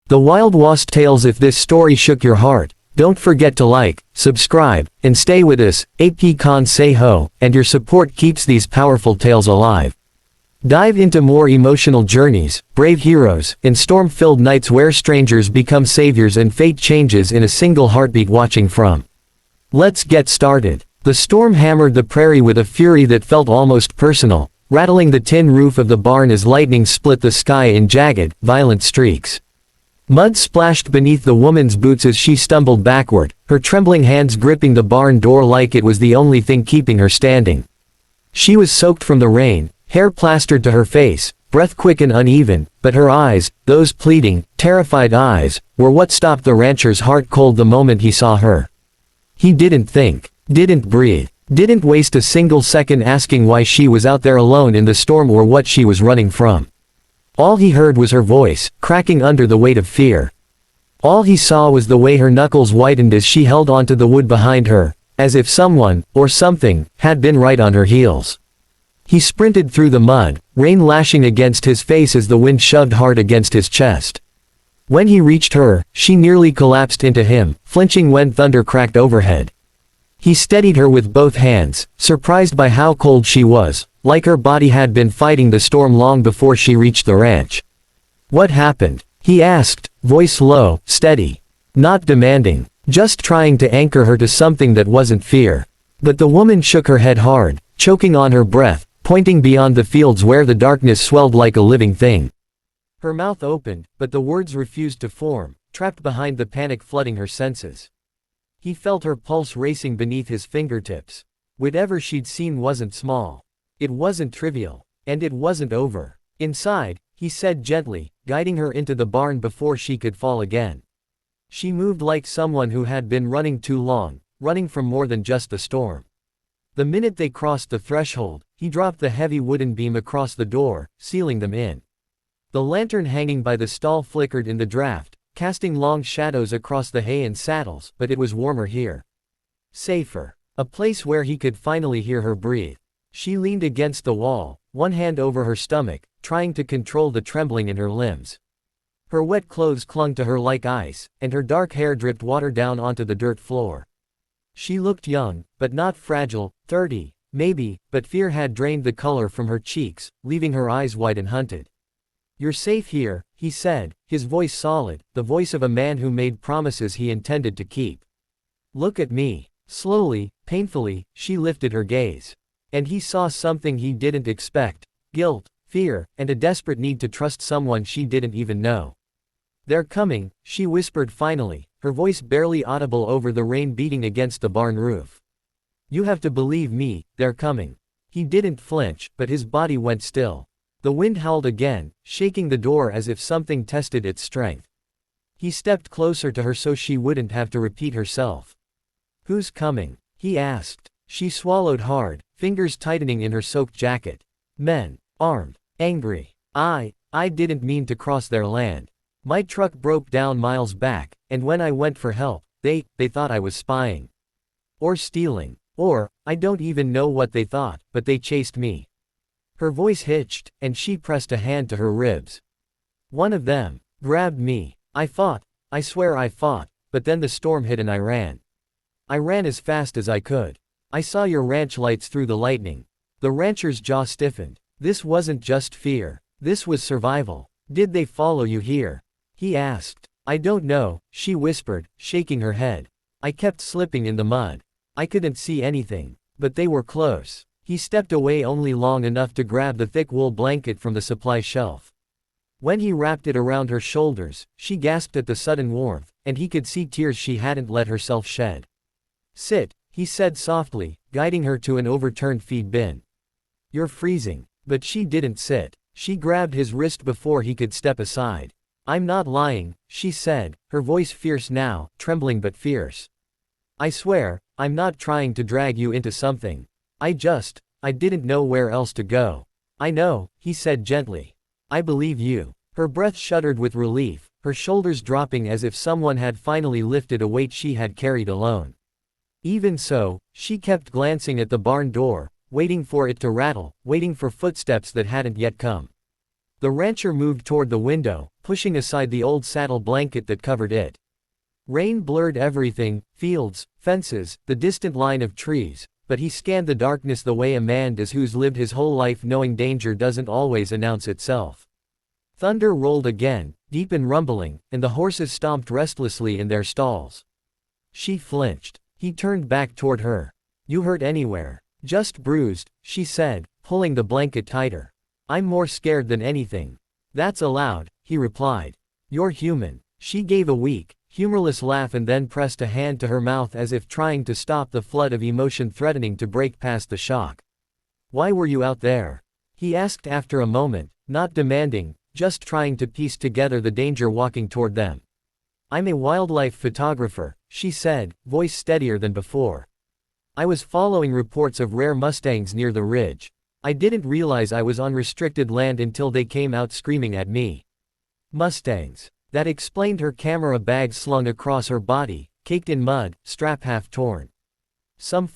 The Wild West Tales. If this story shook your heart, don't forget to like, subscribe, and stay with us. AP Khan say ho, and your support keeps these powerful tales alive. Dive into more emotional journeys, brave heroes, and storm-filled nights where strangers become saviors and fate changes in a single heartbeat. Watching from. Let's get started. The storm hammered the prairie with a fury that felt almost personal, rattling the tin roof of the barn as lightning split the sky in jagged, violent streaks. Mud splashed beneath the woman's boots as she stumbled backward, her trembling hands gripping the barn door like it was the only thing keeping her standing. She was soaked from the rain, hair plastered to her face, breath quick and uneven, but her eyes, those pleading, terrified eyes, were what stopped the rancher's heart cold the moment he saw her. He didn't think, didn't breathe, didn't waste a single second asking why she was out there alone in the storm or what she was running from. All he heard was her voice, cracking under the weight of fear. All he saw was the way her knuckles whitened as she held onto the wood behind her, as if someone, or something, had been right on her heels. He sprinted through the mud, rain lashing against his face as the wind shoved hard against his chest. When he reached her, she nearly collapsed into him, flinching when thunder cracked overhead. He steadied her with both hands, surprised by how cold she was, like her body had been fighting the storm long before she reached the ranch. "What happened?" he asked, voice low, steady. Not demanding, just trying to anchor her to something that wasn't fear. But the woman shook her head hard, choking on her breath, pointing beyond the fields where the darkness swelled like a living thing. Her mouth opened, but the words refused to form, trapped behind the panic flooding her senses. He felt her pulse racing beneath his fingertips. Whatever she'd seen wasn't small. It wasn't trivial. And it wasn't over. "Inside," he said gently, guiding her into the barn before she could fall again. She moved like someone who had been running too long, running from more than just the storm. The minute they crossed the threshold, he dropped the heavy wooden beam across the door, sealing them in. The lantern hanging by the stall flickered in the draft, casting long shadows across the hay and saddles, but it was warmer here. Safer. A place where he could finally hear her breathe. She leaned against the wall, one hand over her stomach, trying to control the trembling in her limbs. Her wet clothes clung to her like ice, and her dark hair dripped water down onto the dirt floor. She looked young, but not fragile, 30, maybe, but fear had drained the color from her cheeks, leaving her eyes wide and hunted. "You're safe here," he said, his voice solid, the voice of a man who made promises he intended to keep. "Look at me." Slowly, painfully, she lifted her gaze. And he saw something he didn't expect: guilt, fear, and a desperate need to trust someone she didn't even know. "They're coming," she whispered finally, her voice barely audible over the rain beating against the barn roof. "You have to believe me, they're coming." He didn't flinch, but his body went still. The wind howled again, shaking the door as if something tested its strength. He stepped closer to her so she wouldn't have to repeat herself. "Who's coming?" he asked. She swallowed hard, fingers tightening in her soaked jacket. "Men. Armed. Angry. I didn't mean to cross their land. My truck broke down miles back, and when I went for help, they thought I was spying. Or stealing. Or, I don't even know what they thought, but they chased me." Her voice hitched, and she pressed a hand to her ribs. "One of them grabbed me. I fought. I swear I fought, but then the storm hit and I ran. I ran as fast as I could. I saw your ranch lights through the lightning." The rancher's jaw stiffened. This wasn't just fear. This was survival. "Did they follow you here?" he asked. "I don't know," she whispered, shaking her head. "I kept slipping in the mud. I couldn't see anything. But they were close." He stepped away only long enough to grab the thick wool blanket from the supply shelf. When he wrapped it around her shoulders, she gasped at the sudden warmth, and he could see tears she hadn't let herself shed. "Sit," he said softly, guiding her to an overturned feed bin. "You're freezing." But she didn't sit. She grabbed his wrist before he could step aside. "I'm not lying," she said, her voice fierce now, trembling but fierce. "I swear, I'm not trying to drag you into something. I didn't know where else to go." "I know," he said gently. "I believe you." Her breath shuddered with relief, her shoulders dropping as if someone had finally lifted a weight she had carried alone. Even so, she kept glancing at the barn door, waiting for it to rattle, waiting for footsteps that hadn't yet come. The rancher moved toward the window, pushing aside the old saddle blanket that covered it. Rain blurred everything, fields, fences, the distant line of trees, but he scanned the darkness the way a man does who's lived his whole life knowing danger doesn't always announce itself. Thunder rolled again, deep and rumbling, and the horses stomped restlessly in their stalls. She flinched. He turned back toward her. "You hurt anywhere?" "Just bruised," she said, pulling the blanket tighter. "I'm more scared than anything." "That's allowed," he replied. "You're human." She gave a weak, humorless laugh and then pressed a hand to her mouth as if trying to stop the flood of emotion threatening to break past the shock. "Why were you out there?" he asked after a moment, not demanding, just trying to piece together the danger walking toward them. "I'm a wildlife photographer," she said, voice steadier than before. "I was following reports of rare mustangs near the ridge. I didn't realize I was on restricted land until they came out screaming at me." Mustangs. That explained her camera bag slung across her body, caked in mud, strap half torn. Some